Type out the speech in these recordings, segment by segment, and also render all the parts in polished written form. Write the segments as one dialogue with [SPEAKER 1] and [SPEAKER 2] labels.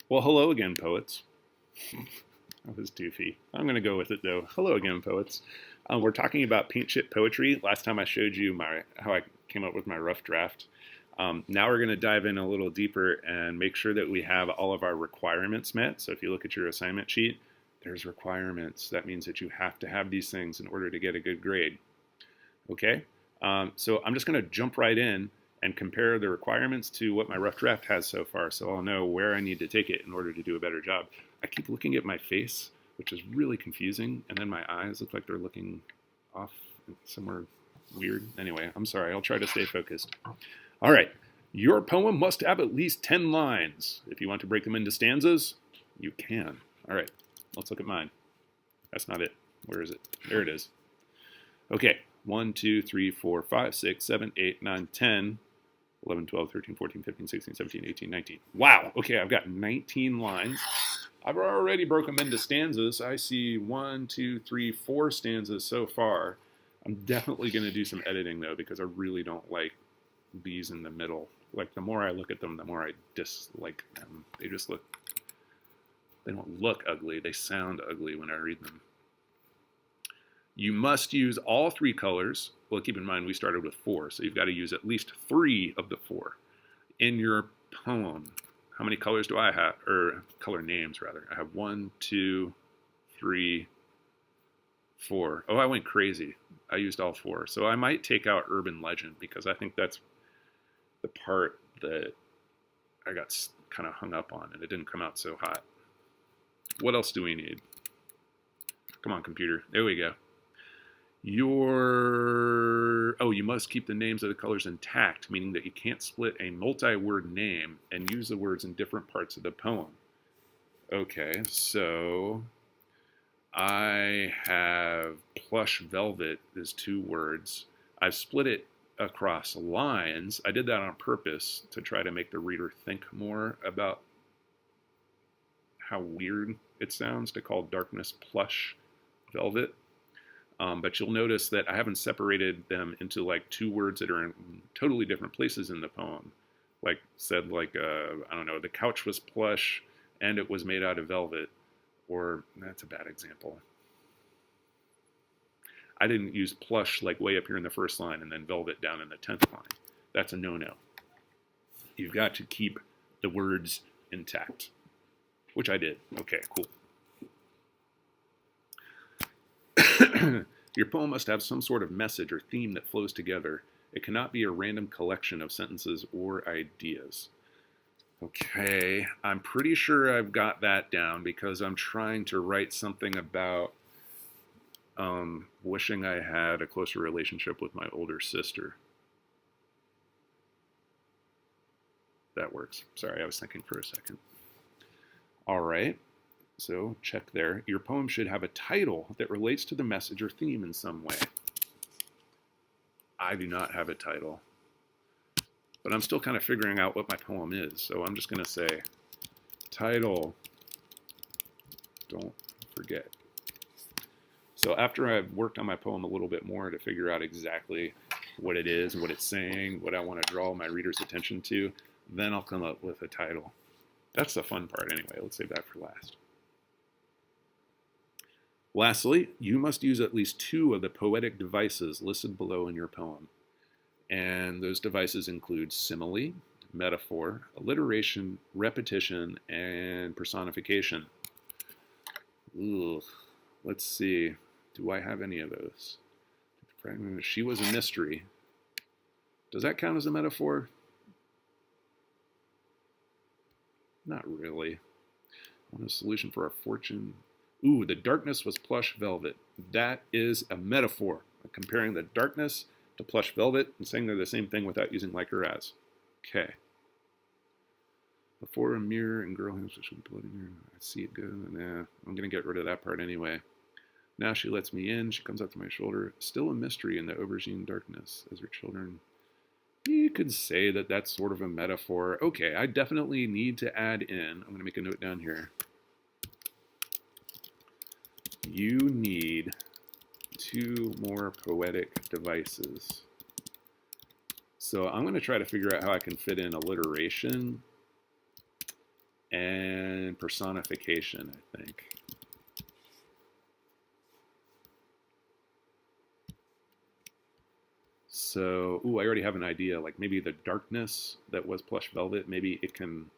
[SPEAKER 1] Well, hello again, poets. That was doofy. I'm going to go with it though. Hello again, poets. We're talking about paint chip poetry. Last time I showed you how I came up with my rough draft. Now we're going to dive in a little deeper and make sure that we have all of our requirements met. So if you look at your assignment sheet, there's requirements. That means that you have to have these things in order to get a good grade. Okay? So I'm just going to jump right in and compare the requirements to what my rough draft has so far, so I'll know where I need to take it in order to do a better job. I keep looking at my face, which is really confusing, and then my eyes look like they're looking off somewhere weird. Anyway, I'm sorry. I'll try to stay focused. All right. Your poem must have at least 10 lines. If you want to break them into stanzas, you can. All right. Let's look at mine. That's not it. Where is it? There it is. Okay. 1, 2, 3, 4, 5, 6, 7, 8, 9, 10, 11, 12, 13, 14, 15, 16, 17, 18, 19. Wow. Okay, I've got 19 lines. I've already broken them into stanzas. I see 1, 2, 3, 4 stanzas so far. I'm definitely going to do some editing, though, because I really don't like these in the middle. Like, the more I look at them, the more I dislike them. They don't look ugly. They sound ugly when I read them. You must use all 3 colors. Well, keep in mind we started with 4, so you've got to use at least 3 of the 4 in your poem. How many colors do I have? Or color names, rather. I have 1, 2, 3, 4. Oh, I went crazy. I used all 4. So I might take out urban legend because I think that's the part that I got kind of hung up on and it didn't come out so hot. What else do we need? Come on, computer. There we go. You must keep the names of the colors intact, meaning that you can't split a multi-word name and use the words in different parts of the poem. Okay, so I have plush velvet is 2 words. I've split it across lines. I did that on purpose to try to make the reader think more about how weird it sounds to call darkness plush velvet. But you'll notice that I haven't separated them into like 2 words that are in totally different places in the poem. Like said, I don't know, the couch was plush and it was made out of velvet. Or that's a bad example. I didn't use plush like way up here in the first line and then velvet down in the 10th line. That's a no-no. You've got to keep the words intact, which I did. Okay, cool. Your poem must have some sort of message or theme that flows together. It cannot be a random collection of sentences or ideas. Okay, I'm pretty sure I've got that down because I'm trying to write something about wishing I had a closer relationship with my older sister. That works. Sorry, I was thinking for a second. All right. So check there. Your poem should have a title that relates to the message or theme in some way. I do not have a title, but I'm still kind of figuring out what my poem is. So I'm just going to say, title, don't forget. So after I've worked on my poem a little bit more to figure out exactly what it is, what it's saying, what I want to draw my reader's attention to, then I'll come up with a title. That's the fun part anyway. Let's save that for last. Lastly, you must use at least 2 of the poetic devices listed below in your poem. And those devices include simile, metaphor, alliteration, repetition, and personification. Ugh. Let's see. Do I have any of those? She was a mystery. Does that count as a metaphor? Not really. I want a solution for our fortune. Ooh, the darkness was plush velvet. That is a metaphor. I'm comparing the darkness to plush velvet and saying they're the same thing without using like or as. Okay. Before a mirror and girl hands which I see it go. Nah, I'm going to get rid of that part anyway. Now she lets me in. She comes up to my shoulder. Still a mystery in the aubergine darkness as her children. You could say that that's sort of a metaphor. Okay, I definitely need to add in. I'm going to make a note down here. You need 2 more poetic devices. So I'm going to try to figure out how I can fit in alliteration and personification, I think. So, ooh, I already have an idea. Like maybe the darkness that was plush velvet, maybe it can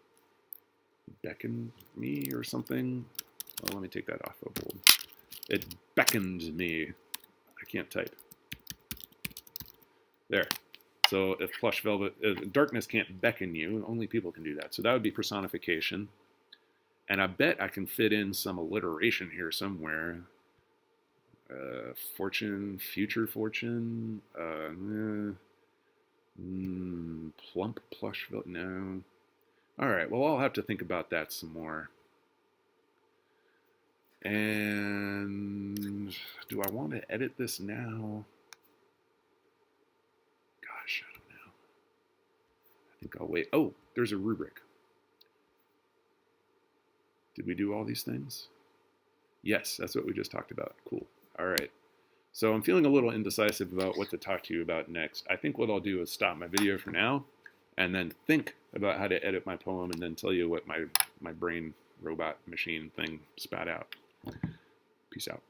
[SPEAKER 1] beckon me or something. Well, let me take that off of bold. It beckons me. I can't type. There. So if plush velvet, darkness can't beckon you, only people can do that. So that would be personification. And I bet I can fit in some alliteration here somewhere. Fortune, future fortune, plump plush velvet, no. All right, well, I'll have to think about that some more. And do I want to edit this now? Gosh, I don't know. I think I'll wait. Oh, there's a rubric. Did we do all these things? Yes, that's what we just talked about. Cool. All right. So I'm feeling a little indecisive about what to talk to you about next. I think what I'll do is stop my video for now and then think about how to edit my poem and then tell you what my brain robot machine thing spat out. Peace out.